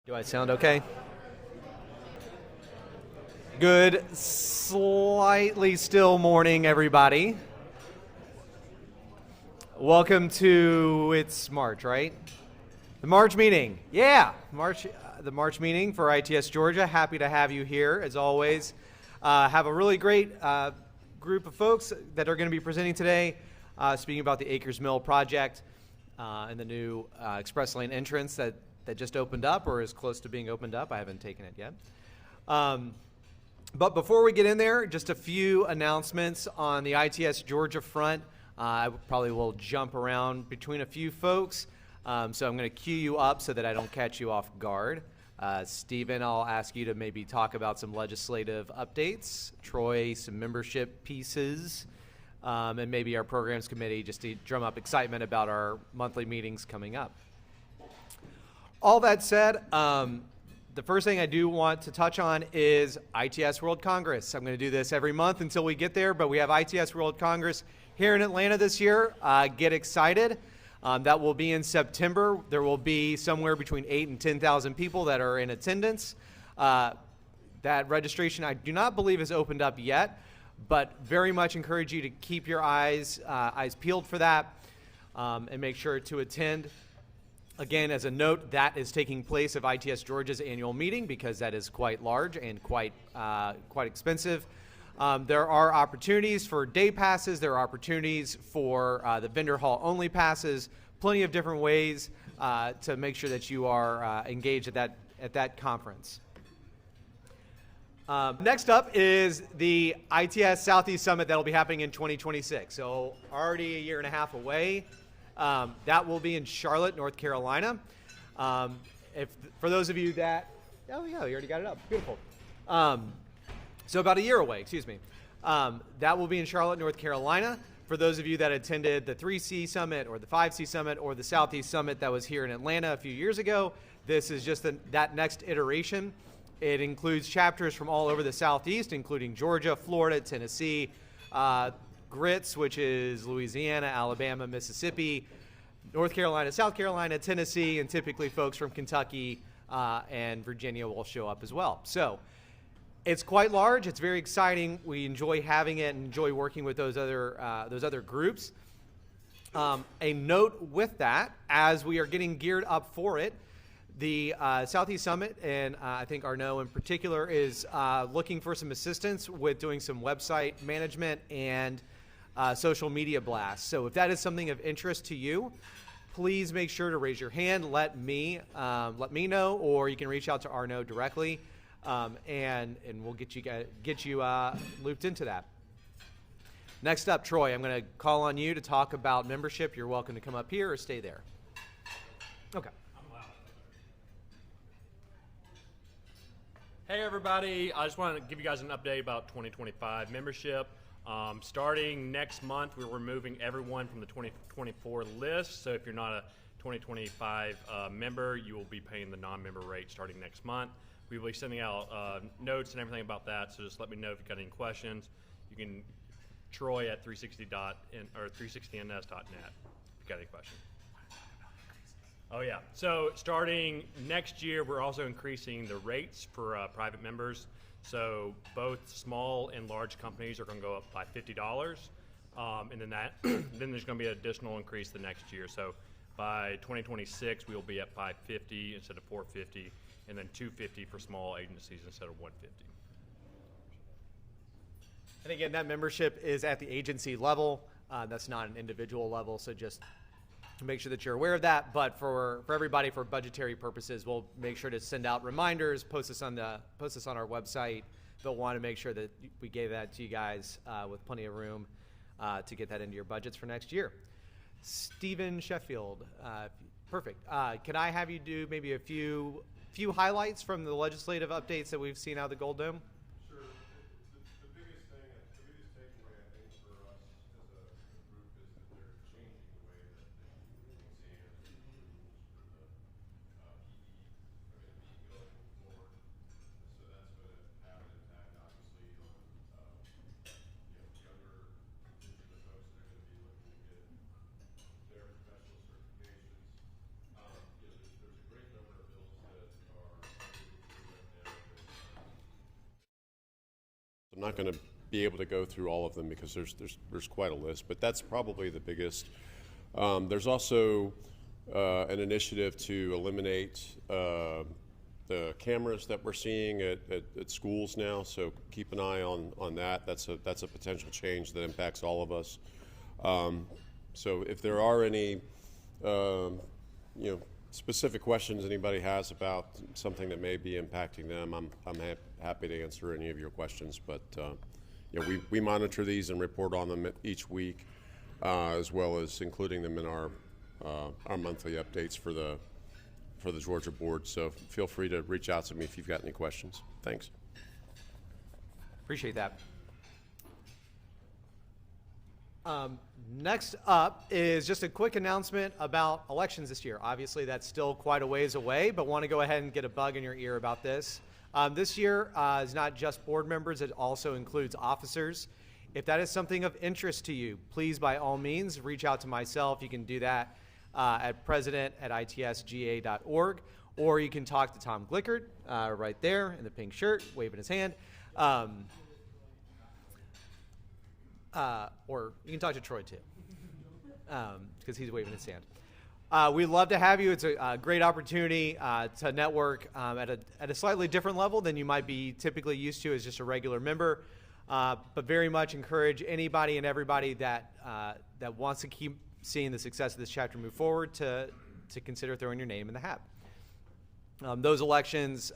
Do I sound okay? Good, slightly still morning, everybody. Welcome to, it's March, right? The March meeting. Yeah, the March meeting for ITS Georgia. Happy to have you here, as always. Have a really great group of folks that are going to be presenting today, speaking about the Akers Mill project and the new express lane entrance that just opened up or is close to being opened up. I haven't taken it yet. But before we get in there, just a few announcements on the ITS Georgia front. I probably will jump around between a few folks. So I'm going to cue you up so that I don't catch you off guard. Stephen, I'll ask you to maybe talk about some legislative updates. Troy, some membership pieces. And maybe our programs committee just to drum up excitement about our monthly meetings coming up. All that said, the first thing I do want to touch on is ITS World Congress. I'm going to do this every month until we get there, but we have ITS World Congress here in Atlanta this year. Get excited. That will be in September. There will be somewhere between 8,000 and 10,000 people that are in attendance. That registration, I do not believe, is opened up yet, but very much encourage you to keep your eyes peeled for that and make sure to attend. Again, as a note, that is taking place of ITS Georgia's annual meeting because that is quite large and quite expensive. There are opportunities for day passes. There are opportunities for the vendor hall only passes. Plenty of different ways to make sure that you are engaged at that conference. Next up is the ITS Southeast Summit that will be happening in 2026. So already a year and a half away. That will be in Charlotte, North Carolina. For those of you that, oh yeah, you already got it up. Beautiful. So about a year away, excuse me. That will be in Charlotte, North Carolina. For those of you that attended the 3C Summit or the 5C Summit or the Southeast Summit that was here in Atlanta a few years ago, this is just that next iteration. It includes chapters from all over the Southeast, including Georgia, Florida, Tennessee, Grits, which is Louisiana, Alabama, Mississippi, North Carolina, South Carolina, Tennessee, and typically folks from Kentucky and Virginia will show up as well. So it's quite large. It's very exciting. We enjoy having it and enjoy working with those other groups. A note with that, as we are getting geared up for it, the Southeast Summit, and I think Arnaud in particular, is looking for some assistance with doing some website management and social media blasts. So if that is something of interest to you, please make sure to raise your hand. Let me know, or you can reach out to Arnaud directly, and we'll get you looped into that. Next up, Troy, I'm going to call on you to talk about membership. You're welcome to come up here or stay there. Okay. Hey everybody, I just want to give you guys an update about 2025 membership. Starting next month, we're removing everyone from the 2024 list. So if you're not a 2025 member, you will be paying the non-member rate starting next month. We will be sending out notes and everything about that. So just let me know if you've got any questions. You can Troy at 360ns.net if you've got any questions. Oh yeah, so starting next year, we're also increasing the rates for private members. So both small and large companies are going to go up by $50, and then then there's going to be an additional increase the next year. So by 2026, we will be at $550 instead of $450, and then $250 for small agencies instead of $150. And again, that membership is at the agency level. That's not an individual level, so just make sure that you're aware of that. But for everybody, for budgetary purposes, we'll make sure to send out reminders, post this on our website. They'll want to make sure that we gave that to you guys with plenty of room to get that into your budgets for next year. Stephen Sheffield, perfect. Can I have you do maybe a few highlights from the legislative updates that we've seen out of the Gold Dome? Their professional certifications. There's a great number of bills that are not going to be able to go through all of them because there's quite a list, but that's probably the biggest. There's also an initiative to eliminate the cameras that we're seeing at schools now, so keep an eye on that. That's a potential change that impacts all of us. So if there are any specific questions anybody has about something that may be impacting them, I'm happy to answer any of your questions. But we monitor these and report on them each week, as well as including them in our monthly updates for the Georgia board. So feel free to reach out to me if you've got any questions. Thanks. Appreciate that. Next up is just a quick announcement about elections this year. Obviously, that's still quite a ways away, but want to go ahead and get a bug in your ear about this. This year is not just board members, it also includes officers. If that is something of interest to you, please, by all means, reach out to myself. You can do that at president@itsga.org, or you can talk to Tom Glickert right there in the pink shirt, waving his hand. Or you can talk to Troy too, because he's waving his hand. We'd love to have you. It's a great opportunity to network at a slightly different level than you might be typically used to as just a regular member, but very much encourage anybody and everybody that wants to keep seeing the success of this chapter move forward to consider throwing your name in the hat. Those elections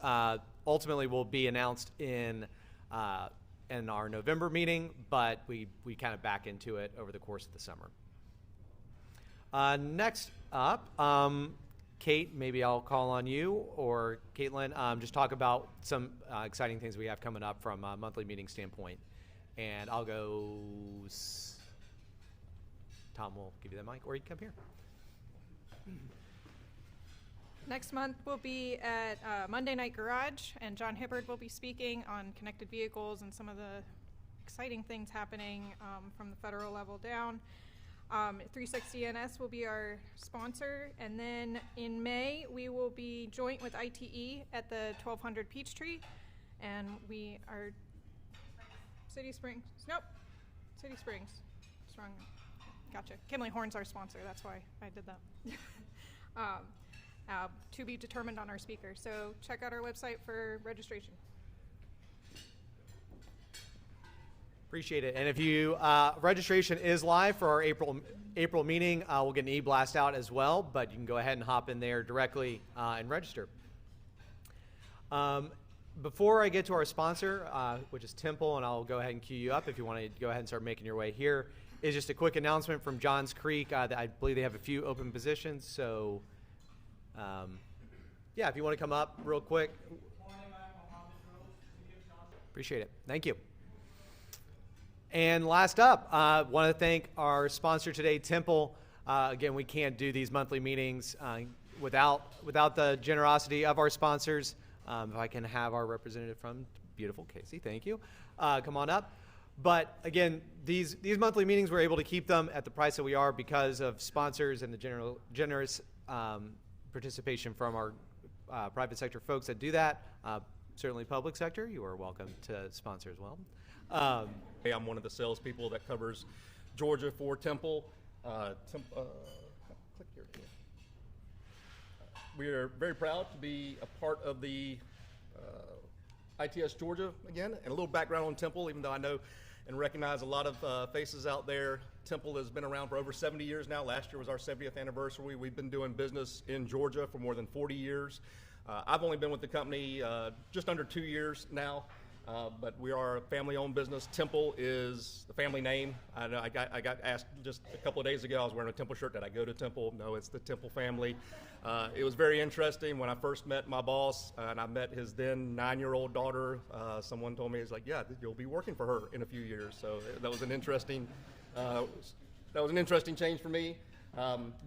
ultimately will be announced in our November meeting, but we kind of back into it over the course of the summer. Next up, Kate, maybe I'll call on you, or Caitlin, just talk about some exciting things we have coming up from a monthly meeting standpoint. And I'll go, Tom will give you the mic, or you can come here. Next month we'll be at Monday Night Garage, and John Hibbard will be speaking on connected vehicles and some of the exciting things happening from the federal level down. 360NS will be our sponsor, and then in May we will be joint with ITE at the 1200 Peachtree, and we are City Springs. What's wrong? Gotcha. Kinley Horn's our sponsor. That's why I did that. To be determined on our speaker. So check out our website for registration. Appreciate it. And if you registration is live for our April meeting, we'll get an e-blast out as well, but you can go ahead and hop in there directly and register. Before I get to our sponsor, which is Temple, and I'll go ahead and cue you up if you want to go ahead and start making your way here, is just a quick announcement from Johns Creek that I believe they have a few open positions. So, yeah, if you want to come up real quick. Appreciate it. Thank you. And last up, want to thank our sponsor today, Temple. Again, we can't do these monthly meetings without the generosity of our sponsors. If I can have our representative from beautiful Casey, thank you, come on up. But again, these monthly meetings, we're able to keep them at the price that we are because of sponsors and the generous participation from our private sector folks that do that. Certainly public sector, you are welcome to sponsor as well. Hey, I'm one of the salespeople that covers Georgia for Temple. Click here. We are very proud to be a part of the ITS Georgia again. And a little background on Temple, even though I know and recognize a lot of faces out there. Temple has been around for over 70 years now. Last year was our 70th anniversary. We've been doing business in Georgia for more than 40 years. I've only been with the company just under 2 years now. But we are a family-owned business. Temple is the family name. I know I got asked just a couple of days ago. I was wearing a Temple shirt. Did I go to Temple? No, it's the Temple family. It was very interesting when I first met my boss, and I met his then 9-year-old daughter. Someone told me, he's like, "Yeah, you'll be working for her in a few years." So that was an interesting change for me.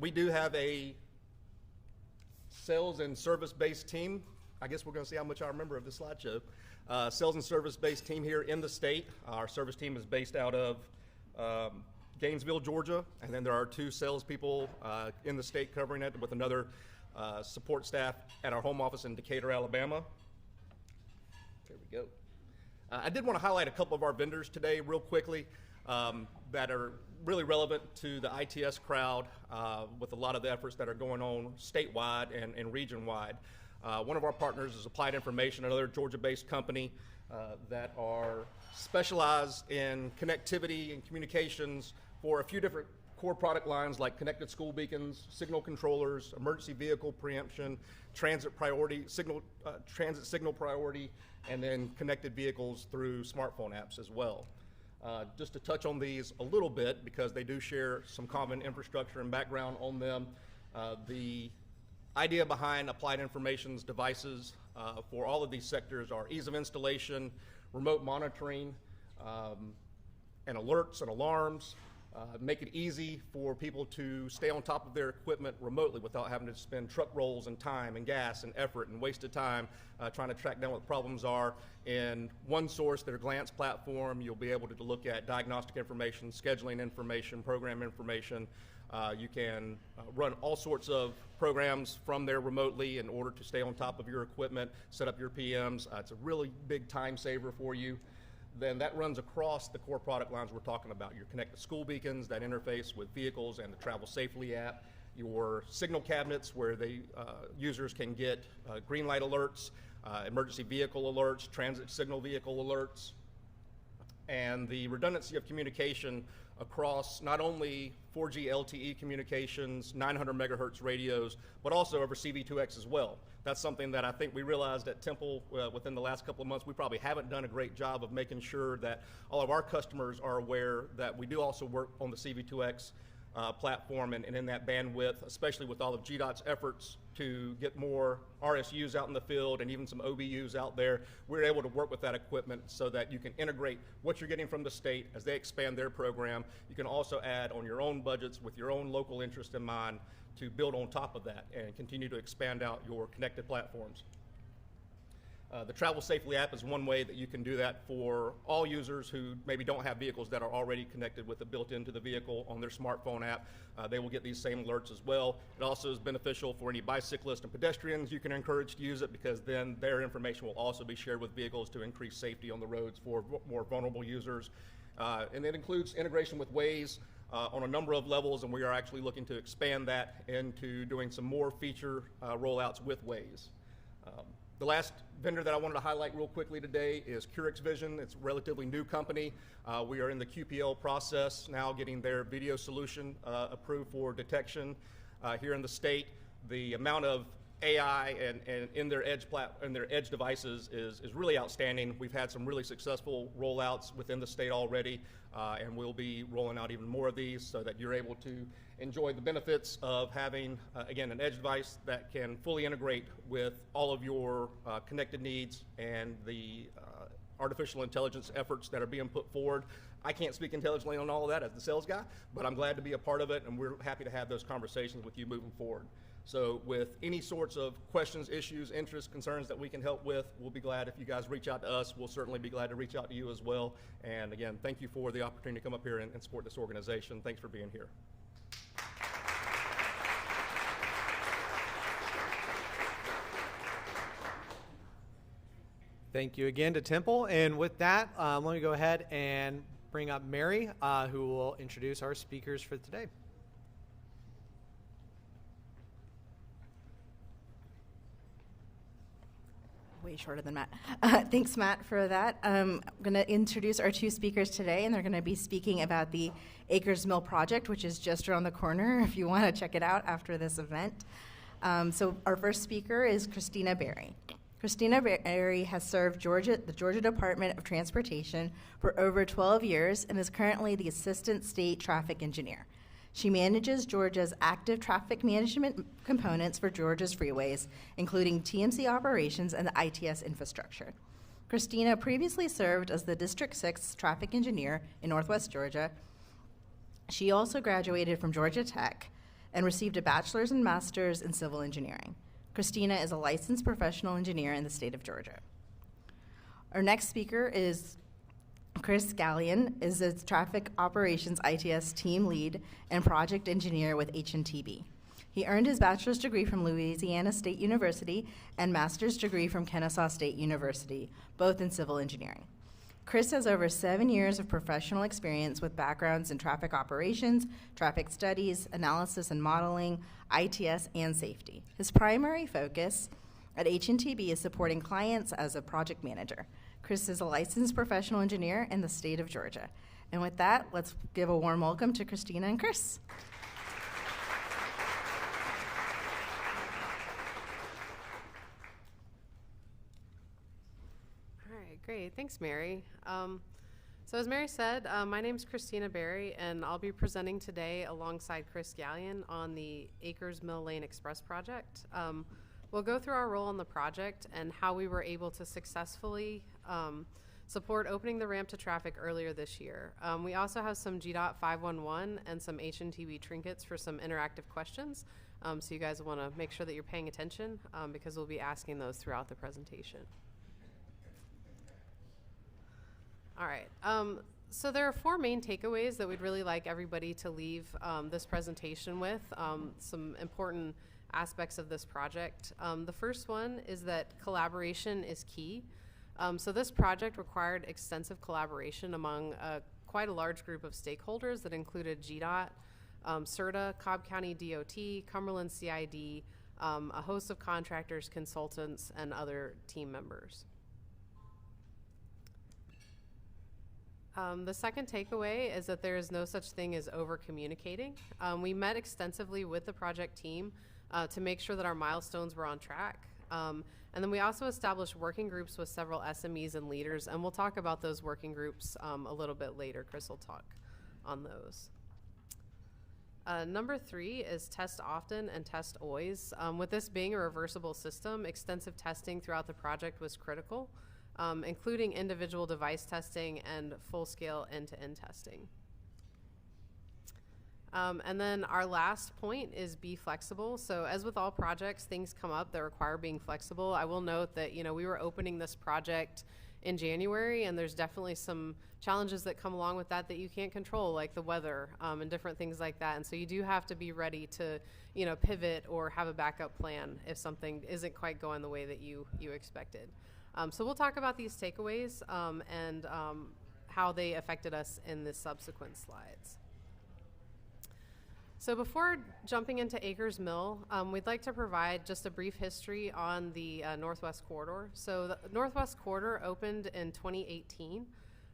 We do have a sales and service-based team. I guess we're going to see how much I remember of this slideshow. Sales and service-based team here in the state. Our service team is based out of Gainesville, Georgia, and then there are 2 salespeople in the state covering it with another support staff at our home office in Decatur, Alabama. There we go. I did want to highlight a couple of our vendors today real quickly that are really relevant to the ITS crowd with a lot of the efforts that are going on statewide and region-wide. One of our partners is Applied Information, another Georgia-based company that are specialized in connectivity and communications for a few different core product lines like connected school beacons, signal controllers, emergency vehicle preemption, transit signal priority, and then connected vehicles through smartphone apps as well. Just to touch on these a little bit, because they do share some common infrastructure and background on them, the idea behind Applied Information's devices for all of these sectors are ease of installation, remote monitoring, and alerts and alarms, make it easy for people to stay on top of their equipment remotely without having to spend truck rolls and time and gas and effort and wasted time trying to track down what the problems are. In one source, their Glance platform, you'll be able to look at diagnostic information, scheduling information, program information. You can run all sorts of programs from there remotely in order to stay on top of your equipment, set up your PMs. It's a really big time saver for you. Then that runs across the core product lines we're talking about. Your connected school beacons that interface with vehicles and the Travel Safely app, your signal cabinets where users can get green light alerts, emergency vehicle alerts, transit signal vehicle alerts, and the redundancy of communication across not only 4G LTE communications, 900 megahertz radios, but also over CV2X as well. That's something that I think we realized at Temple within the last couple of months. We probably haven't done a great job of making sure that all of our customers are aware that we do also work on the CV2X platform and in that bandwidth, especially with all of GDOT's efforts to get more RSUs out in the field and even some OBUs out there. We're able to work with that equipment so that you can integrate what you're getting from the state as they expand their program. You can also add on your own budgets with your own local interest in mind to build on top of that and continue to expand out your connected platforms. The Travel Safely app is one way that you can do that for all users who maybe don't have vehicles that are already connected with it built into the vehicle on their smartphone app. They will get these same alerts as well. It also is beneficial for any bicyclists and pedestrians. You can encourage to use it because then their information will also be shared with vehicles to increase safety on the roads for more vulnerable users. And it includes integration with Waze on a number of levels, and we are actually looking to expand that into doing some more feature rollouts with Waze. The last vendor that I wanted to highlight real quickly today is Curix Vision. It's a relatively new company. We are in the QPL process now, getting their video solution approved for detection here in the state. The amount of AI and in their edge devices is really outstanding. We've had some really successful rollouts within the state already, and we'll be rolling out even more of these so that you're able to enjoy the benefits of having, again, an edge device that can fully integrate with all of your connected needs and the artificial intelligence efforts that are being put forward. I can't speak intelligently on all of that as the sales guy, but I'm glad to be a part of it, and we're happy to have those conversations with you moving forward. So with any sorts of questions, issues, interests, concerns that we can help with, we'll be glad if you guys reach out to us. We'll certainly be glad to reach out to you as well. And again, thank you for the opportunity to come up here and support this organization. Thanks for being here. Thank you again to Temple. And with that, let me go ahead and bring up Mary, who will introduce our speakers for today. Way shorter than Matt. Thanks, Matt, for that. I'm going to introduce our two speakers today, and they're going to be speaking about the Akers Mill project, which is just around the corner if you want to check it out after this event. So our first speaker is Christina Berry. Christina Berry has served the Georgia Department of Transportation for over 12 years and is currently the Assistant State Traffic Engineer. She manages Georgia's active traffic management components for Georgia's freeways, including TMC operations and the ITS infrastructure. Christina previously served as the District 6 Traffic Engineer in Northwest Georgia. She also graduated from Georgia Tech and received a bachelor's and master's in civil engineering. Christina is a licensed professional engineer in the state of Georgia. Our next speaker is Chris Gallien, is the Traffic Operations ITS team lead and project engineer with HNTB. He earned his bachelor's degree from Louisiana State University and master's degree from Kennesaw State University, both in civil engineering. Chris has over 7 years of professional experience with backgrounds in traffic operations, traffic studies, analysis and modeling, ITS, and safety. His primary focus at HNTB is supporting clients as a project manager. Chris is a licensed professional engineer in the state of Georgia. And with that, let's give a warm welcome to Christina and Chris. Great, thanks, Mary. So as Mary said, my name's Christina Berry, and I'll be presenting today alongside Chris Gallien on the Akers Mill Lane Express project. We'll go through our role on the project and how we were able to successfully support opening the ramp to traffic earlier this year. We also have some GDOT 511 and some HNTB trinkets for some interactive questions. So you guys want to make sure that you're paying attention because we'll be asking those throughout the presentation. All right, so there are 4 main takeaways that we'd really like everybody to leave this presentation with, some important aspects of this project. The first one is that collaboration is key. So this project required extensive collaboration among quite a large group of stakeholders that included GDOT, CERTA, Cobb County DOT, Cumberland CID, a host of contractors, consultants, and other team members. The second takeaway is that there is no such thing as over-communicating. We met extensively with the project team to make sure that our milestones were on track. And then we also established working groups with several SMEs and leaders, and we'll talk about those working groups a little bit later. Chris will talk on those. Number 3 is test often and test always. With this being a reversible system, extensive testing throughout the project was critical. Including individual device testing and full-scale end-to-end testing. And then our last point is be flexible. So as with all projects, things come up that require being flexible. I will note that, we were opening this project in January, and there's definitely some challenges that come along with that you can't control, like the weather and different things like that. And so you do have to be ready to, pivot or have a backup plan if something isn't quite going the way that you expected. So we'll talk about these takeaways and how they affected us in the subsequent slides. So before jumping into Akers Mill, we'd like to provide just a brief history on the Northwest Corridor. So the Northwest Corridor opened in 2018,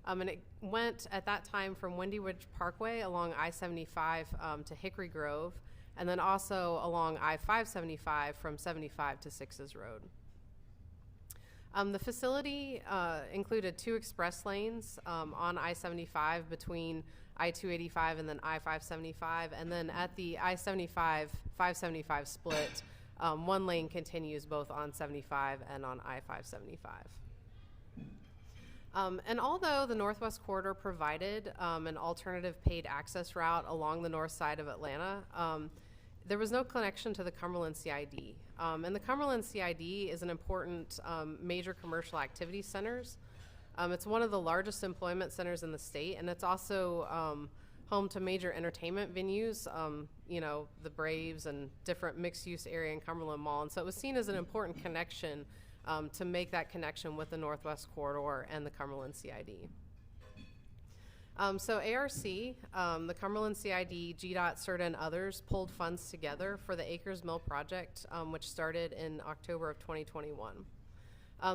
and it went at that time from Windy Ridge Parkway along I-75 to Hickory Grove, and then also along I-575 from 75 to Sixes Road. The facility included 2 express lanes on I-75 between I-285 and then I-575, and then at the I-75-575 split, 1 lane continues both on 75 and on I-575. And although the Northwest Corridor provided an alternative paid access route along the north side of Atlanta, there was no connection to the Cumberland CID. And the Cumberland CID is an important major commercial activity centers. It's one of the largest employment centers in the state, and it's also home to major entertainment venues, the Braves and different mixed-use area in Cumberland Mall. And so it was seen as an important connection to make that connection with the Northwest Corridor and the Cumberland CID. So ARC, the Cumberland CID, GDOT, CERTA, and others pulled funds together for the Akers Mill project, which started in October of 2021.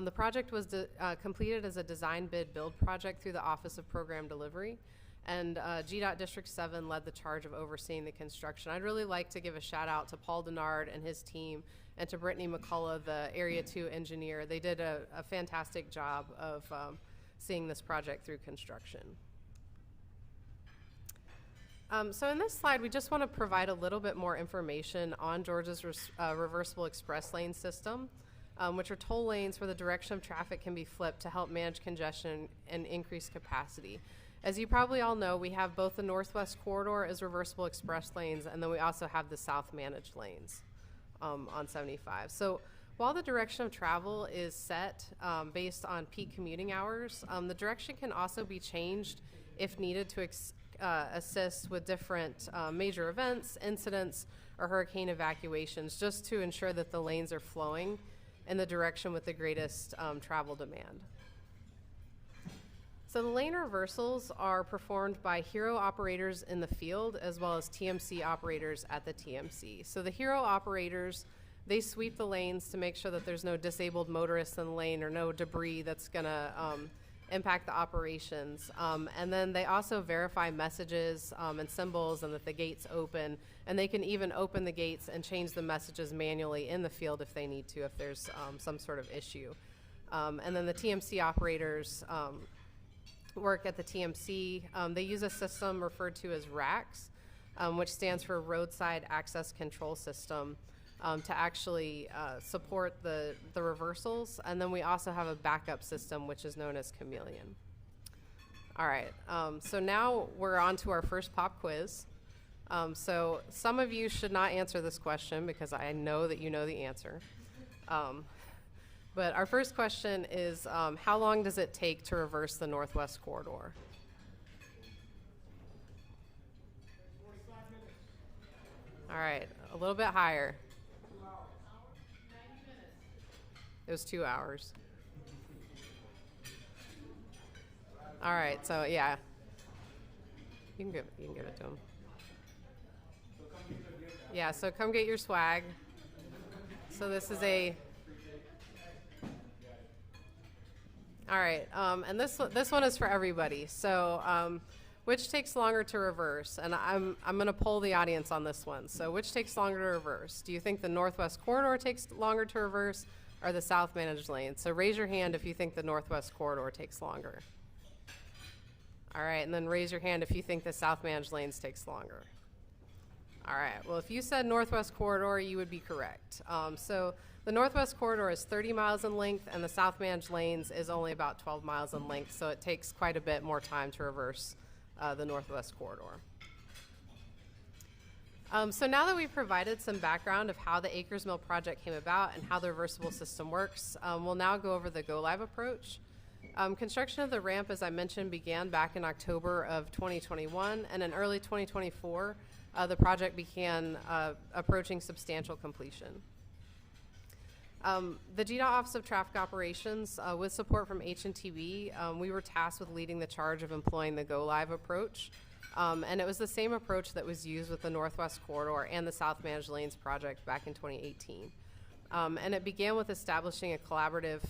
The project was completed as a design bid build project through the Office of Program Delivery, and GDOT District 7 led the charge of overseeing the construction. I'd really like to give a shout out to Paul Denard and his team, and to Brittany McCullough, the Area 2 engineer. They did a fantastic job of seeing this project through construction. So in this slide, we just want to provide a little bit more information on Georgia's reversible express lane system, which are toll lanes where the direction of traffic can be flipped to help manage congestion and increase capacity. As you probably all know, we have both the Northwest Corridor as reversible express lanes, and then we also have the South managed lanes on 75. So while the direction of travel is set based on peak commuting hours, the direction can also be changed if needed to assist with different major events, incidents, or hurricane evacuations, just to ensure that the lanes are flowing in the direction with the greatest travel demand. So the lane reversals are performed by hero operators in the field as well as TMC operators at the TMC. So the hero operators, they sweep the lanes to make sure that there's no disabled motorists in the lane or no debris that's gonna impact the operations. And then they also verify messages and symbols and that the gates open, and they can even open the gates and change the messages manually in the field if they need to, if there's some sort of issue. And then the TMC operators work at the TMC. They use a system referred to as RACS, which stands for Roadside Access Control System, to actually support the reversals. And then we also have a backup system, which is known as Chameleon. All right, so now we're on to our first pop quiz. So some of you should not answer this question because I know that you know the answer. But our first question is, how long does it take to reverse the Northwest Corridor? All right, a little bit higher. It was 2 hours. All right, so yeah, you can give it to him. Yeah, so come get your swag. So this is a. All right, and this one is for everybody. So, which takes longer to reverse? And I'm going to poll the audience on this one. So, which takes longer to reverse? Do you think the Northwest Corridor takes longer to reverse, or the South Managed Lane? So, raise your hand if you think the Northwest Corridor takes longer. All right, and then raise your hand if you think the South Managed Lanes takes longer. All right, well, if you said Northwest Corridor, you would be correct. So the Northwest Corridor is 30 miles in length, and the South Managed Lanes is only about 12 miles in length, so it takes quite a bit more time to reverse the Northwest Corridor. So now that we've provided some background of how the Akers Mill project came about and how the reversible system works, we'll now go over the go-live approach. Construction of the ramp, as I mentioned, began back in October of 2021, and in early 2024, the project began approaching substantial completion. The GDOT Office of Traffic Operations, with support from HNTB, we were tasked with leading the charge of employing the go-live approach. And it was the same approach that was used with the Northwest Corridor and the South Managed Lanes project back in 2018. And it began with establishing a collaborative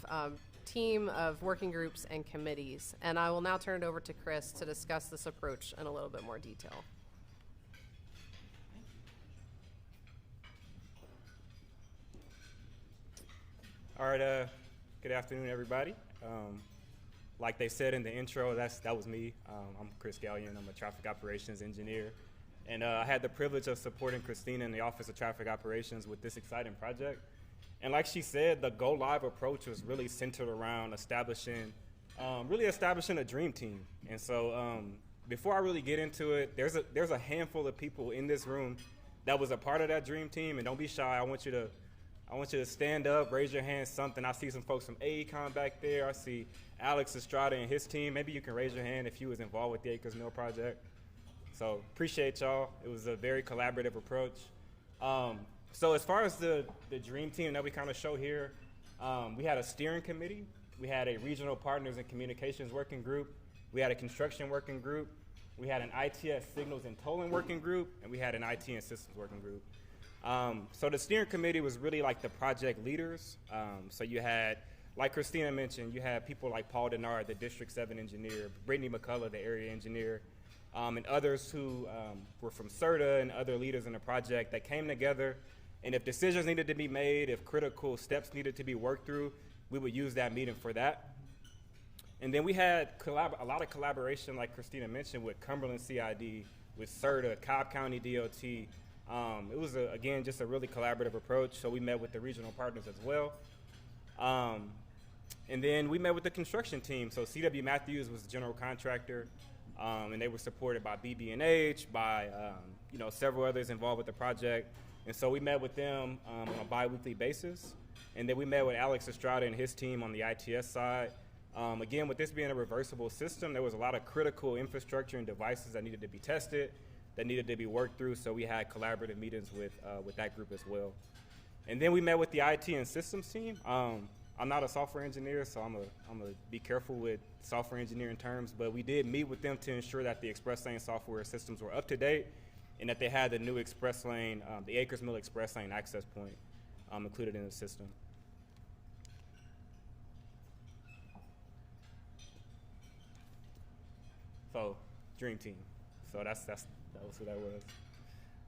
team of working groups and committees. And I will now turn it over to Chris to discuss this approach in a little bit more detail. All right, good afternoon, everybody. Like they said in the intro, that was me. I'm Chris Gallien. I'm a traffic operations engineer. And I had the privilege of supporting Christina in the Office of Traffic Operations with this exciting project. And like she said, the Go Live approach was really centered around establishing a dream team. And so before I really get into it, there's a handful of people in this room that was a part of that dream team. And don't be shy. I want you to stand up, raise your hand, something. I see some folks from AECOM back there. I see Alex Estrada and his team. Maybe you can raise your hand if you was involved with the Akers Mill project. So appreciate y'all. It was a very collaborative approach. So as far as the dream team that we kind of show here, we had a steering committee. We had a regional partners and communications working group. We had a construction working group. We had an ITS signals and tolling working group, and we had an IT and systems working group. So the steering committee was really like the project leaders. So you had, like Christina mentioned, you had people like Paul Denard, the District 7 engineer, Brittany McCullough, the area engineer, and others who were from CERTA and other leaders in the project that came together. And if decisions needed to be made, if critical steps needed to be worked through, we would use that meeting for that. And then we had a lot of collaboration, like Christina mentioned, with Cumberland CID, with CERTA, Cobb County DOT. It was, again, just a really collaborative approach. So we met with the regional partners as well. And then we met with the construction team. So C.W. Matthews was the general contractor, and they were supported by BB&H, by several others involved with the project. And so we met with them on a bi-weekly basis. And then we met with Alex Estrada and his team on the ITS side. Again, with this being a reversible system, there was a lot of critical infrastructure and devices that needed to be tested, that needed to be worked through, so we had collaborative meetings with that group as well. And then we met with the IT and systems team. I'm not a software engineer, so I'm gonna be careful with software engineering terms, but we did meet with them to ensure that the express lane software systems were up to date and that they had the new express lane, the Akers Mill express lane access point included in the system. So, dream team. So that was who that was.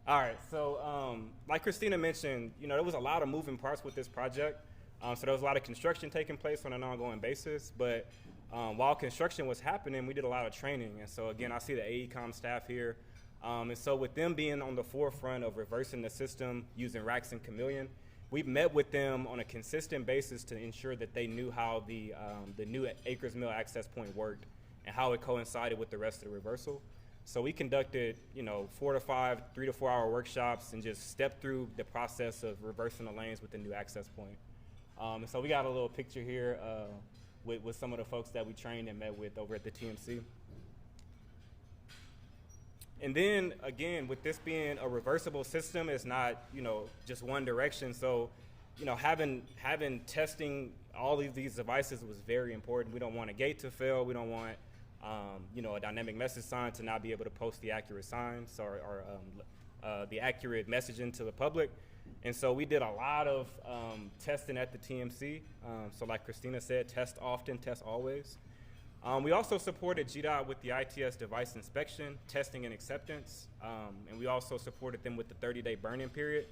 All right, so like Christina mentioned, there was a lot of moving parts with this project. So there was a lot of construction taking place on an ongoing basis, but while construction was happening, we did a lot of training. And so again, I see the AECOM staff here. And so with them being on the forefront of reversing the system using Racks and Chameleon, we met with them on a consistent basis to ensure that they knew how the new Akers Mill access point worked and how it coincided with the rest of the reversal. So we conducted, 4 to 5, 3 to 4 hour workshops and just stepped through the process of reversing the lanes with the new access point. And so we got a little picture here with some of the folks that we trained and met with over at the TMC. And then again, with this being a reversible system, it's not, just one direction. So, having testing all of these devices was very important. We don't want a gate to fail. We don't want, a dynamic message sign to not be able to post the accurate signs or the accurate messaging to the public. And so we did a lot of testing at the TMC. So like Christina said, test often, test always. We also supported GDOT with the ITS device inspection, testing, and acceptance. And we also supported them with the 30-day burn-in period,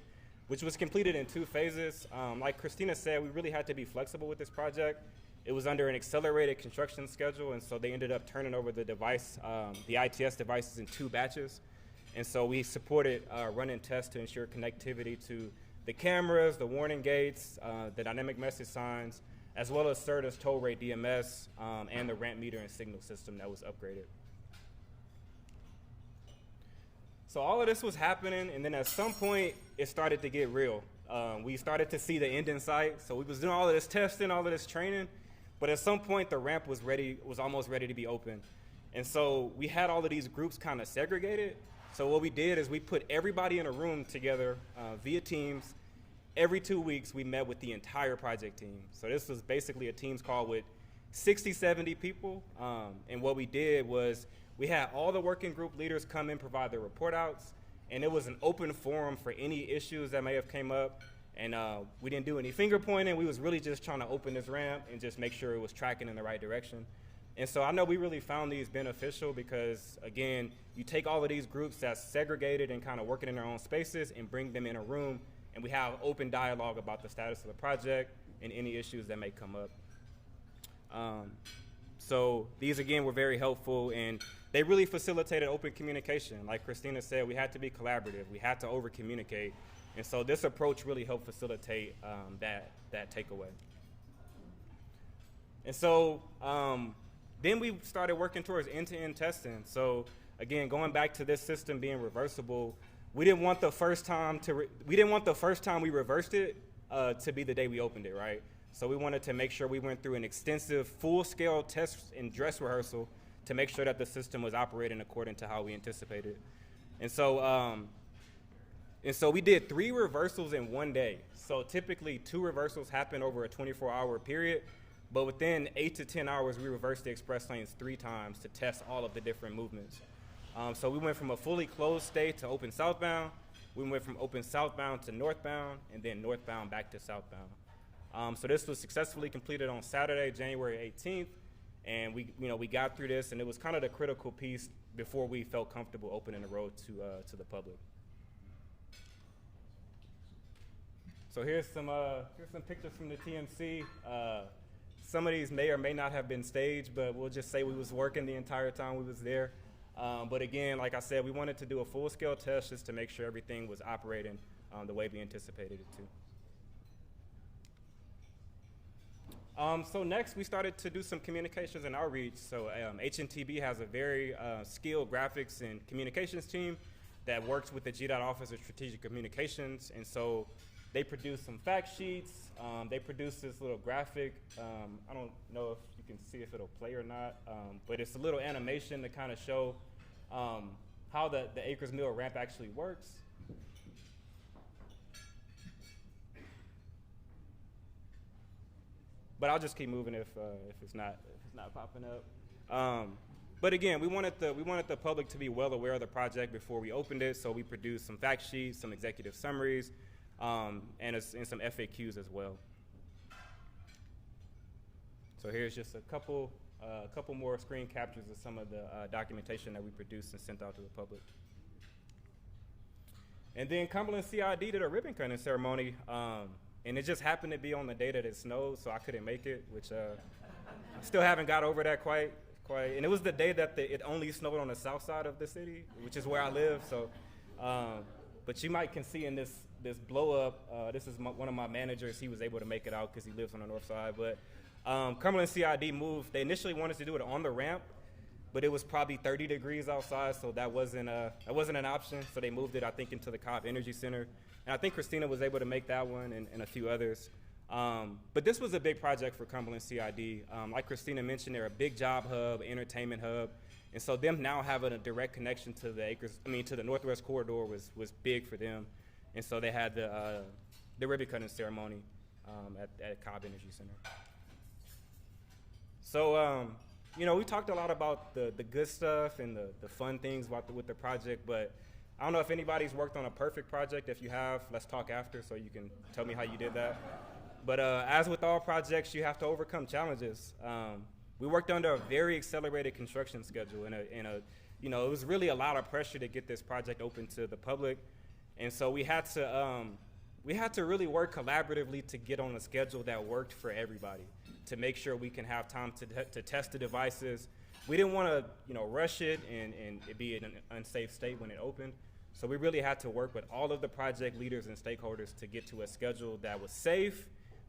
which was completed in 2 phases. Like Christina said, we really had to be flexible with this project. It was under an accelerated construction schedule, and so they ended up turning over the device, the ITS devices in 2 batches. And so we supported running tests to ensure connectivity to the cameras, the warning gates, the dynamic message signs, as well as CERTA's toll rate DMS and the ramp meter and signal system that was upgraded. So all of this was happening, and then at some point, it started to get real. We started to see the end in sight. So we was doing all of this testing, all of this training, but at some point, the ramp was almost ready to be open. And so we had all of these groups kind of segregated. So what we did is we put everybody in a room together via Teams. Every 2 weeks, we met with the entire project team. So this was basically a Teams call with 60, 70 people. And what we did was we had all the working group leaders come in, provide their report outs, and it was an open forum for any issues that may have came up. And we didn't do any finger pointing. We was really just trying to open this ramp and just make sure it was tracking in the right direction. And so I know we really found these beneficial because, again, you take all of these groups that's segregated and kind of working in their own spaces and bring them in a room, and we have open dialogue about the status of the project and any issues that may come up. So these, again, were very helpful, and they really facilitated open communication. Like Christina said, we had to be collaborative. We had to over-communicate. And so this approach really helped facilitate that takeaway. And so then we started working towards end-to-end testing. So again, going back to this system being reversible, we didn't want the first time we reversed it to be the day we opened it, right? So we wanted to make sure we went through an extensive full-scale test and dress rehearsal to make sure that the system was operating according to how we anticipated. And so we did 3 reversals in 1 day. So typically 2 reversals happen over a 24-hour period, but within 8 to 10 hours, we reversed the express lanes 3 times to test all of the different movements. So we went from a fully closed state to open southbound. We went from open southbound to northbound, and then northbound back to southbound. So this was successfully completed on Saturday, January 18th, and we got through this, and it was kind of the critical piece before we felt comfortable opening the road to the public. So here's some pictures from the TMC. Some of these may or may not have been staged, but we'll just say we was working the entire time we was there. But again, like I said, we wanted to do a full-scale test just to make sure everything was operating the way we anticipated it to. So next, we started to do some communications and outreach. So HNTB has a very skilled graphics and communications team that works with the GDOT Office of Strategic Communications. And so they produced some fact sheets. They produced this little graphic. I don't know if you can see if it'll play or not, but it's a little animation to kind of show how the Akers Mill ramp actually works. but I'll just keep moving if it's not popping up. But again, we wanted the public to be well aware of the project before we opened it, so we produced some fact sheets, some executive summaries, and some FAQs as well. So here's just a couple more screen captures of some of the documentation that we produced and sent out to the public. And then Cumberland CID did a ribbon cutting ceremony, and it just happened to be on the day that it snowed, so I couldn't make it, which I still haven't got over that quite. And it was the day that it only snowed on the south side of the city, which is where I live. So, but you can see in this blow up. This is one of my managers. He was able to make it out because he lives on the north side. But Cumberland CID moved. They initially wanted to do it on the ramp, but it was probably 30 degrees outside, so that wasn't an option. So they moved it, I think, into the Cobb Energy Center. And I think Christina was able to make that one and a few others. But this was a big project for Cumberland CID. Like Christina mentioned, they're a big job hub, entertainment hub. And so them now having a direct connection to the Northwest Corridor was big for them. And so they had the ribbon cutting ceremony at Cobb Energy Center. So, we talked a lot about the good stuff and the fun things with the project, but I don't know if anybody's worked on a perfect project. If you have, let's talk after so you can tell me how you did that. But as with all projects, you have to overcome challenges. We worked under a very accelerated construction schedule, and it was really a lot of pressure to get this project open to the public, and so we had to really work collaboratively to get on a schedule that worked for everybody, to make sure we can have time to test the devices. We didn't want to rush it and it be in an unsafe state when it opened. So we really had to work with all of the project leaders and stakeholders to get to a schedule that was safe,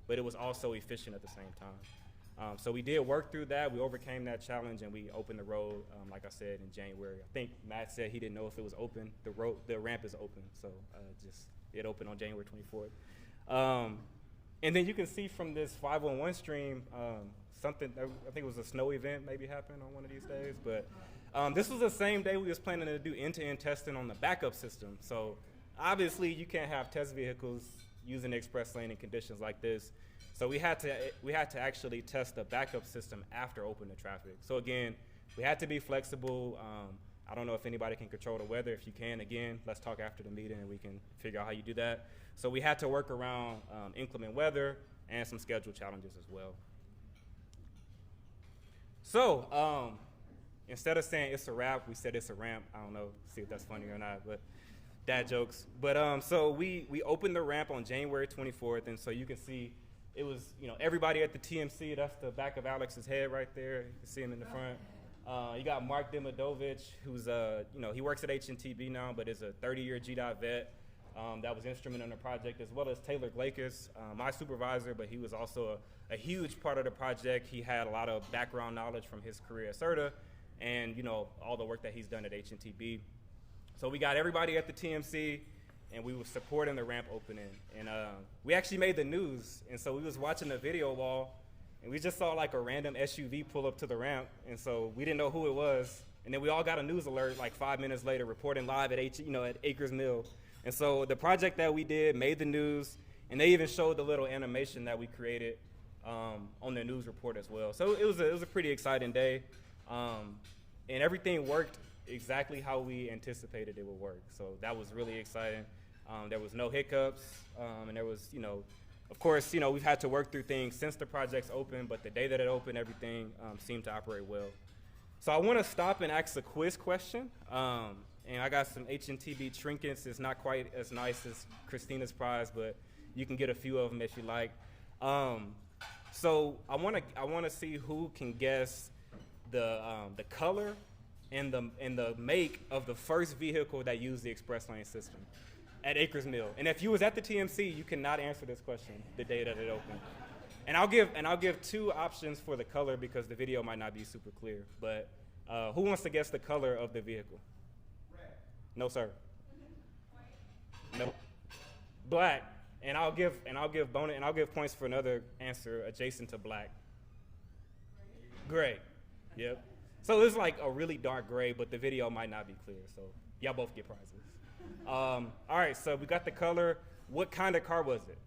but it was also efficient at the same time. So we did work through that. We overcame that challenge, and we opened the road, like I said, in January. I think Matt said he didn't know if it was open. The ramp is open, so it opened on January 24th. And then you can see from this 511 stream, something, I think it was a snow event maybe happened on one of these days, but this was the same day we was planning to do end-to-end testing on the backup system. So obviously you can't have test vehicles using the express lane in conditions like this. So we had to actually test the backup system after opening the traffic. So again, we had to be flexible. I don't know if anybody can control the weather. If you can, again, let's talk after the meeting and we can figure out how you do that. So we had to work around inclement weather and some schedule challenges as well. So instead of saying it's a wrap, we said it's a ramp. I don't know, see if that's funny or not, but dad jokes. But so we opened the ramp on January 24th, and so you can see it was, everybody at the TMC. That's the back of Alex's head right there. You can see him in the front. You got Mark Demidovich, who's he works at HNTB now, but is a 30-year GDOT vet that was instrumental in the project, as well as Taylor Glakis, my supervisor, but he was also a huge part of the project. He had a lot of background knowledge from his career at CERTA and, all the work that he's done at HNTB. So we got everybody at the TMC, and we were supporting the ramp opening. And we actually made the news, and so we was watching the video wall, and we just saw like a random SUV pull up to the ramp, and so we didn't know who it was. And then we all got a news alert like 5 minutes later, reporting live at Akers Mill. And so the project that we did made the news, and they even showed the little animation that we created on the news report as well. So it was a pretty exciting day, and everything worked exactly how we anticipated it would work. So that was really exciting. There was no hiccups, and there was, of course, we've had to work through things since the project's open, but the day that it opened, everything seemed to operate well. So I want to stop and ask a quiz question. And I got some HNTB trinkets. It's not quite as nice as Christina's prize, but you can get a few of them if you like. So I want to see who can guess the color and the make of the first vehicle that used the express lane system at Akers Mill. And if you was at the TMC, you cannot answer this question the day that it opened. And I'll give two options for the color because the video might not be super clear. But who wants to guess the color of the vehicle? Red. No, sir. White. No. Black. And I'll give points for another answer adjacent to black. Gray. Yep. So it's like a really dark gray, but the video might not be clear. So y'all both get prizes. All right, so we got the color. What kind of car was it?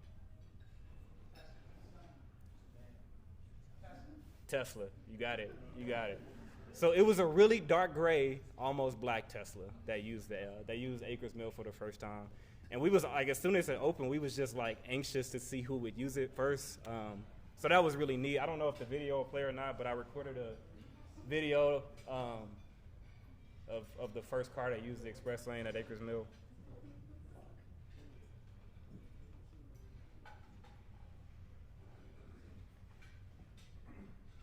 Tesla. You got it. You got it. So it was a really dark gray, almost black Tesla that used Akers Mill for the first time. And we was like, as soon as it opened, we was just like anxious to see who would use it first. So that was really neat. I don't know if the video will play or not, but I recorded a video of the first car that used the express lane at Akers Mill.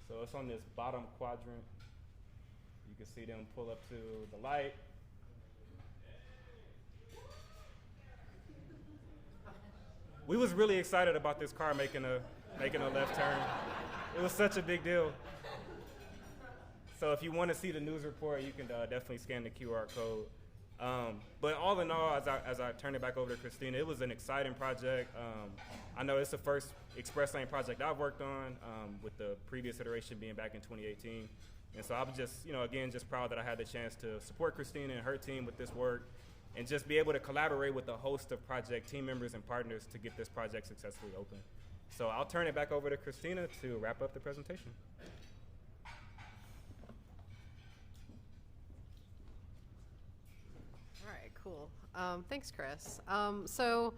So it's on this bottom quadrant. You can see them pull up to the light. We was really excited about this car making a left turn. It was such a big deal. So if you want to see the news report, you can definitely scan the QR code. But all in all, as I turn it back over to Christina, it was an exciting project. I know it's the first express lane project I've worked on, with the previous iteration being back in 2018. And so I'm just, again, just proud that I had the chance to support Christina and her team with this work and just be able to collaborate with a host of project team members and partners to get this project successfully open. So I'll turn it back over to Christina to wrap up the presentation. All right, cool. Thanks, Chris. So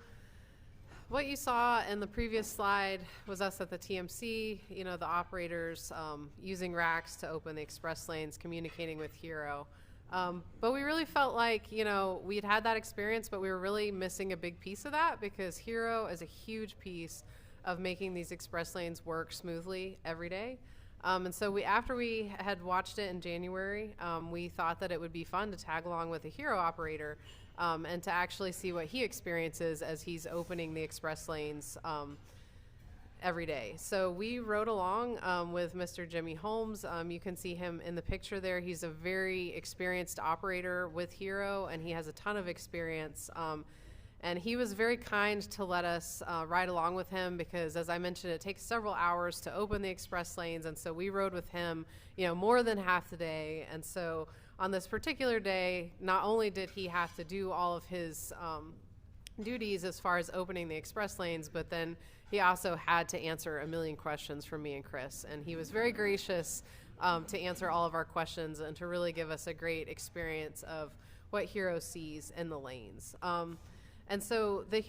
what you saw in the previous slide was us at the TMC, the operators using racks to open the express lanes, communicating with Hero. But we really felt like, we'd had that experience, but we were really missing a big piece of that because Hero is a huge piece of making these express lanes work smoothly every day. And so after we had watched it in January, we thought that it would be fun to tag along with a Hero operator and to actually see what he experiences as he's opening the express lanes every day. So we rode along with Mr. Jimmy Holmes. You can see him in the picture there. He's a very experienced operator with Hero, and he has a ton of experience. And he was very kind to let us ride along with him because, as I mentioned, it takes several hours to open the express lanes. And so we rode with him, more than half the day. And so on this particular day, not only did he have to do all of his duties as far as opening the express lanes, but then he also had to answer a million questions from me and Chris. And he was very gracious to answer all of our questions and to really give us a great experience of what Hero sees in the lanes. And so the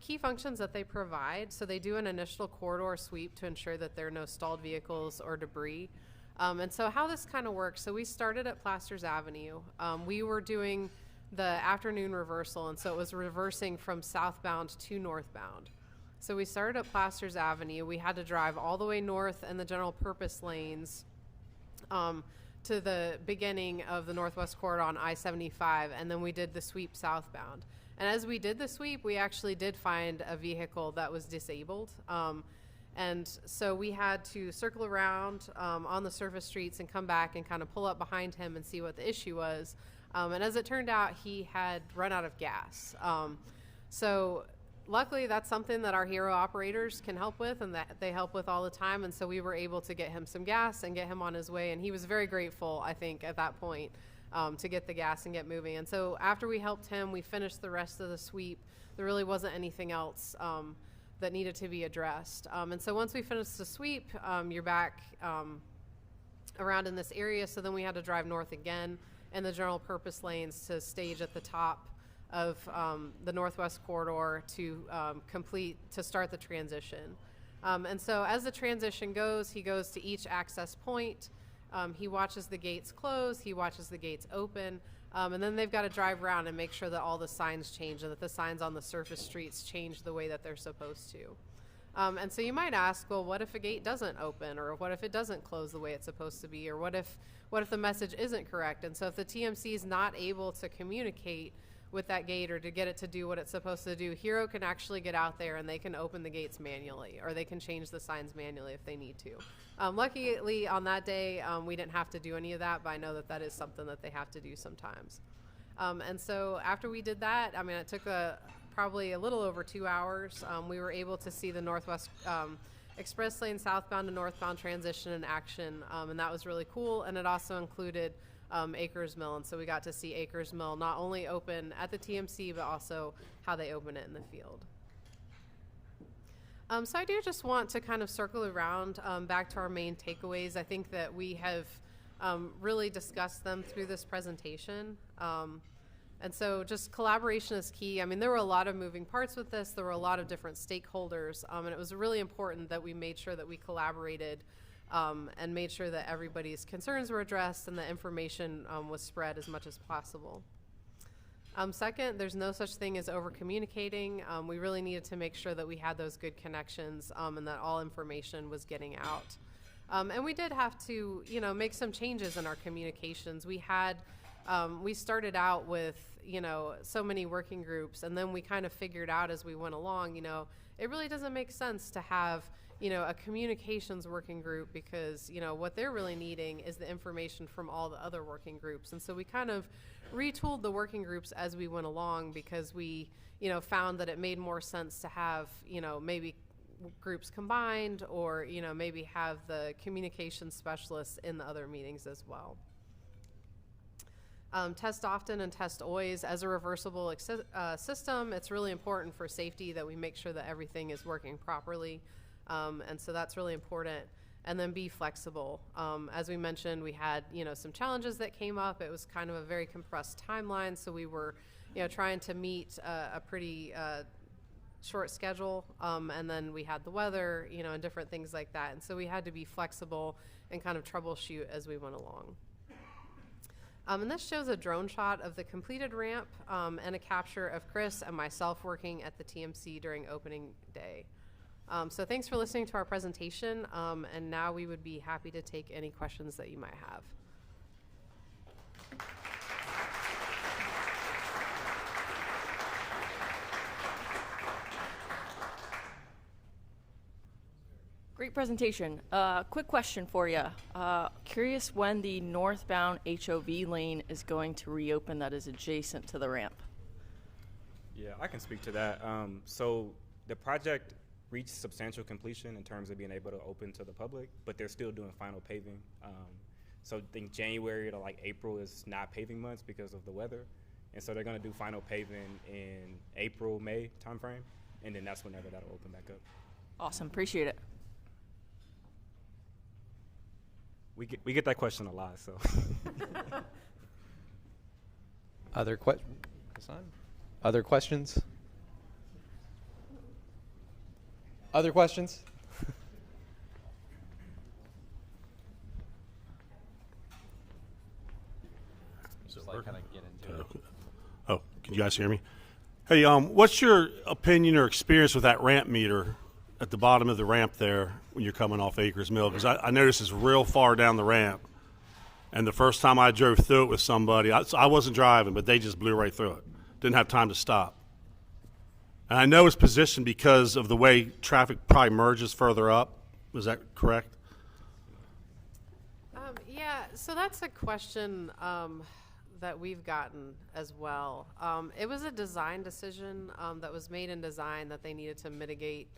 key functions that they provide, so they do an initial corridor sweep to ensure that there are no stalled vehicles or debris. And so how this kind of works, so we started at Plasters Avenue. We were doing the afternoon reversal, and so it was reversing from southbound to northbound. So we started at Plasters Avenue. We had to drive all the way north in the general purpose lanes to the beginning of the Northwest Corridor on I-75, and then we did the sweep southbound. And as we did the sweep, we actually did find a vehicle that was disabled. And so we had to circle around on the surface streets and come back and kind of pull up behind him and see what the issue was. And as it turned out, he had run out of gas. So luckily, that's something that our Hero operators can help with and that they help with all the time. And so we were able to get him some gas and get him on his way. And he was very grateful, I think, at that point. To get the gas and get moving. And so after we helped him, we finished the rest of the sweep. There really wasn't anything else that needed to be addressed. And so once we finished the sweep, you're back around in this area. So then we had to drive north again in the general purpose lanes to stage at the top of the Northwest Corridor to start the transition. And so as the transition goes, he goes to each access point. He watches the gates close, he watches the gates open, and then they've got to drive around and make sure that all the signs change and that the signs on the surface streets change the way that they're supposed to. And so you might ask, well, what if a gate doesn't open, or what if it doesn't close the way it's supposed to be, or what if the message isn't correct? And so if the TMC is not able to communicate with that gate or to get it to do what it's supposed to do, Hero can actually get out there and they can open the gates manually, or they can change the signs manually if they need to. Luckily, on that day, we didn't have to do any of that, but I know that that is something that they have to do sometimes. And so after we did that, it took probably a little over 2 hours. We were able to see the Northwest Express Lane southbound to northbound transition in action, and that was really cool. And it also included Akers Mill, and so we got to see Akers Mill not only open at the TMC, but also how they open it in the field. So I do just want to kind of circle around back to our main takeaways. I think that we have really discussed them through this presentation. And so just collaboration is key. I mean, there were a lot of moving parts with this. There were a lot of different stakeholders. And it was really important that we made sure that we collaborated and made sure that everybody's concerns were addressed and the information was spread as much as possible. Second, there's no such thing as over-communicating. We really needed to make sure that we had those good connections and that all information was getting out. And we did have to, make some changes in our communications. We started out with, so many working groups, and then we kind of figured out as we went along, it really doesn't make sense to have, a communications working group because, what they're really needing is the information from all the other working groups. And so we kind of retooled the working groups as we went along because we, found that it made more sense to have, maybe groups combined or, maybe have the communication specialists in the other meetings as well. Test often and test always. As a reversible system, it's really important for safety that we make sure that everything is working properly. And so that's really important. And then be flexible. As we mentioned, we had, some challenges that came up. It was kind of a very compressed timeline, so we were, trying to meet a pretty short schedule. And then we had the weather, and different things like that. And so we had to be flexible and kind of troubleshoot as we went along. And this shows a drone shot of the completed ramp and a capture of Chris and myself working at the TMC during opening day. So thanks for listening to our presentation, and now we would be happy to take any questions that you might have. Great presentation. Quick question for you. Curious when the northbound HOV lane is going to reopen that is adjacent to the ramp. Yeah, I can speak to that. So the project reached substantial completion in terms of being able to open to the public, but they're still doing final paving. So I think January to like April is not paving months because of the weather. And so they're gonna do final paving in April, May timeframe, and then that's whenever that'll open back up. Awesome, appreciate it. We get that question a lot, so. Other questions? Other questions? Just like kind of get into it. Oh, can you guys hear me? Hey, what's your opinion or experience with that ramp meter at the bottom of the ramp there when you're coming off Akers Mill? Because I noticed it's real far down the ramp. And the first time I drove through it with somebody, I wasn't driving, but they just blew right through it. Didn't have time to stop. And I know it's positioned because of the way traffic probably merges further up. Is that correct? Yeah, so that's a question that we've gotten as well. It was a design decision that was made in design that they needed to mitigate.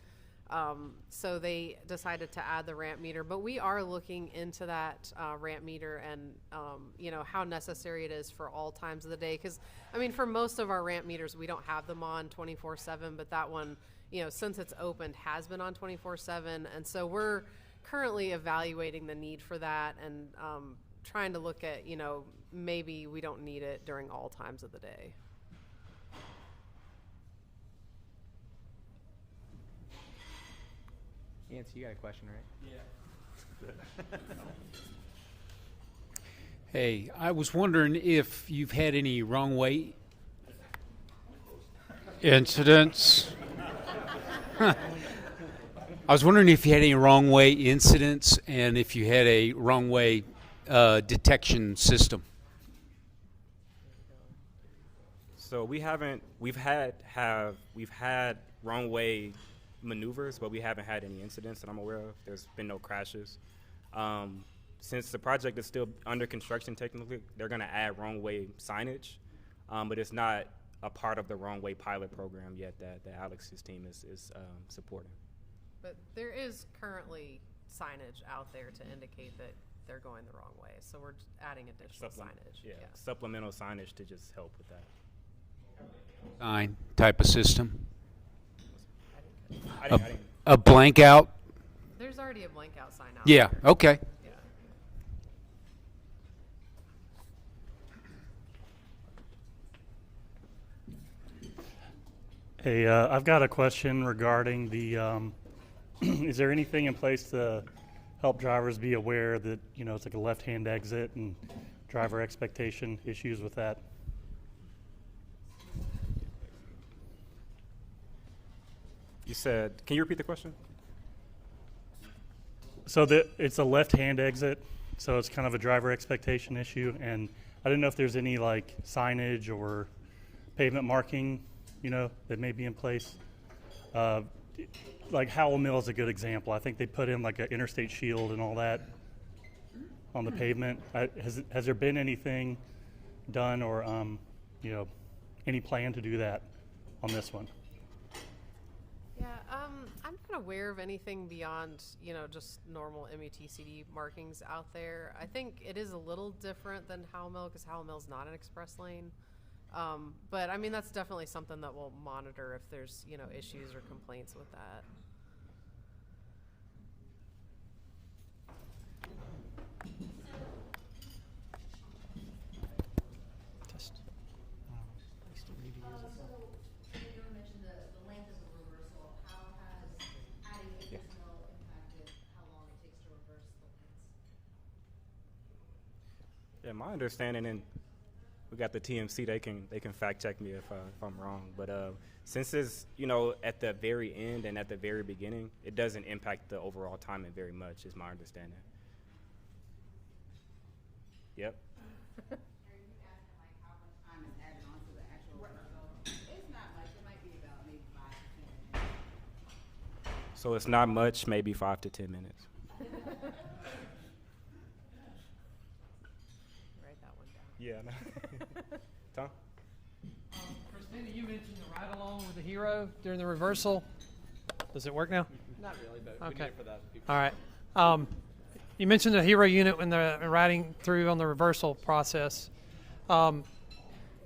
So they decided to add the ramp meter, but we are looking into that ramp meter and how necessary it is for all times of the day. Because for most of our ramp meters, we don't have them on 24/7, but that one, since it's opened, has been on 24/7, and so we're currently evaluating the need for that and trying to look at maybe we don't need it during all times of the day. Nancy, you got a question, right? Yeah. Hey, I was wondering if you've had any wrong way incidents. I was wondering if you had any wrong way incidents and if you had a wrong way detection system. So we've had wrong way maneuvers, but we haven't had any incidents that I'm aware of. There's been no crashes. Since the project is still under construction technically, they're going to add wrong way signage, but it's not a part of the wrong way pilot program yet that Alex's team is supporting. But there is currently signage out there to indicate that they're going the wrong way, so we're adding additional signage. Yeah, supplemental signage to just help with that. Type of system. a blank out? There's already a blank out sign out. Yeah, okay. Yeah. Hey, I've got a question regarding the, is there anything in place to help drivers be aware that, you know, it's like a left-hand exit and driver expectation issues with that? You said, can you repeat the question? So it's a left-hand exit, so it's kind of a driver expectation issue, and I didn't know if there's any like signage or pavement marking, you know, that may be in place. Like Howell Mill is a good example. I think they put in like an interstate shield and all that on the pavement. Has there been anything done or, you know, any plan to do that on this one? Yeah, I'm not aware of anything beyond, you know, just normal MUTCD markings out there. I think it is a little different than Howell Mill because Howell Mill's not an express lane. But I mean, that's definitely something that we'll monitor if there's, you know, issues or complaints with that. Yeah, my understanding, and we got the TMC, they can fact check me if I'm wrong, but since it's, you know, at the very end and at the very beginning, it doesn't impact the overall timing very much, is my understanding. Yep. So it's not much, maybe 5 to 10 minutes. Yeah. Tom? Christina, you mentioned the ride-along with the hero during the reversal. Does it work now? Not really, but okay. we need it for that. People. All right. You mentioned the hero unit when they're riding through on the reversal process.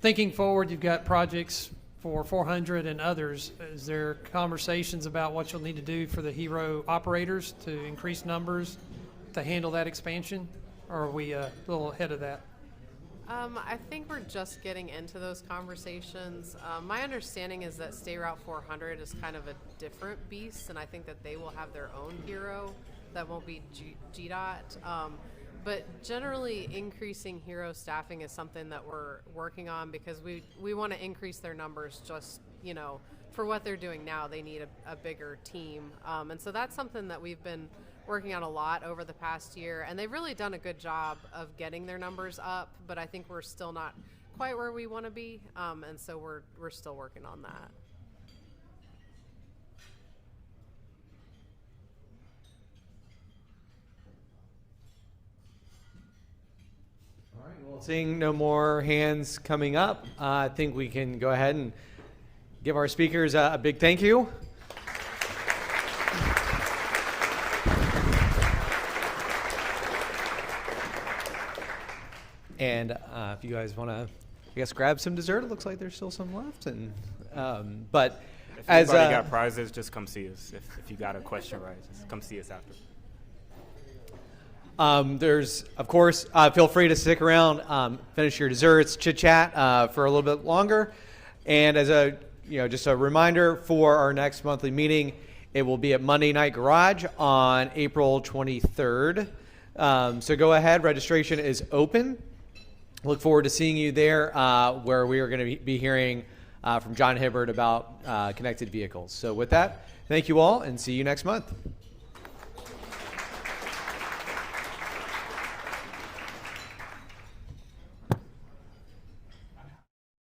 Thinking forward, you've got projects for 400 and others. Is there conversations about what you'll need to do for the hero operators to increase numbers to handle that expansion? Or are we a little ahead of that? I think we're just getting into those conversations. My understanding is that State Route 400 is kind of a different beast, and I think that they will have their own hero that won't be GDOT. But generally, increasing hero staffing is something that we're working on because we want to increase their numbers just, you know, for what they're doing now, they need a bigger team. And so that's something that we've been working on a lot over the past year, and they've really done a good job of getting their numbers up, but I think we're still not quite where we want to be, and so we're still working on that. All right, well, seeing no more hands coming up, I think we can go ahead and give our speakers a big thank you. And if you guys want to, I guess, grab some dessert, it looks like there's still some left. And but if as anybody got prizes, just come see us. If you got a question right, just come see us after. There's, of course, feel free to stick around, finish your desserts, chit chat for a little bit longer. And as a, you know, just a reminder for our next monthly meeting, it will be at Monday Night Garage on April 23rd. So go ahead, registration is open. Look forward to seeing you there, where we are going to be hearing from John Hibbert about connected vehicles. So with that, thank you all, and see you next month.